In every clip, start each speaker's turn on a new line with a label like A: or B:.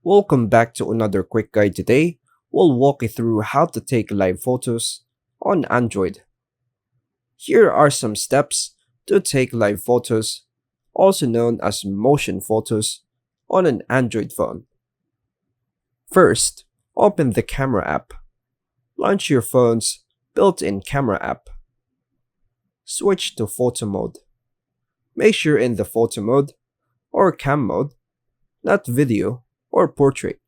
A: Welcome back to another quick guide today. We'll walk you through how to take live photos on Android. Here are some steps to take live photos, also known as motion photos, on an Android phone. First, open the camera app. Launch your phone's built-in camera app. Switch to photo mode. Make sure in the photo mode or cam mode, not video or portrait.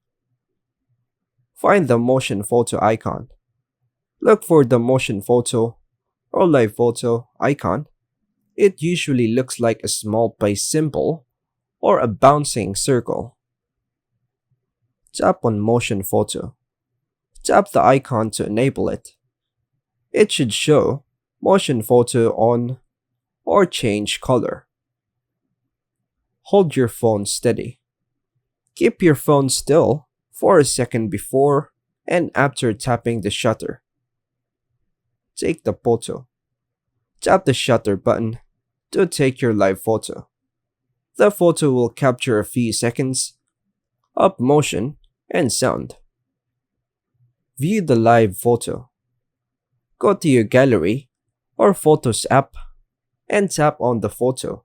A: Find the motion photo icon. Look for the motion photo or live photo icon. It usually looks like a small place symbol or a bouncing circle. Tap on motion photo. Tap the icon to enable it. It should show motion photo on or change color. Hold your phone steady. Keep your phone still for a second before and after tapping the shutter. Take the photo. Tap the shutter button to take your live photo. The photo will capture a few seconds of motion and sound. View the live photo. Go to your gallery or Photos app and tap on the photo.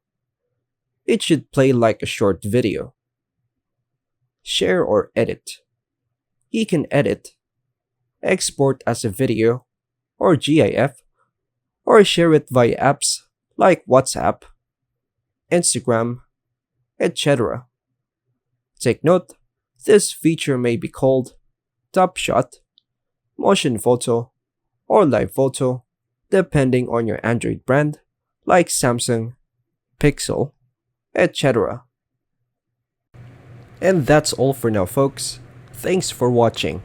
A: It should play like a short video. Share or edit. You can edit, export as a video or GIF, or share it via apps like WhatsApp, Instagram, etc. Take note, this feature may be called Top Shot, Motion Photo, or Live Photo, depending on your Android brand like Samsung, Pixel, etc. And that's all for now, folks. Thanks for watching.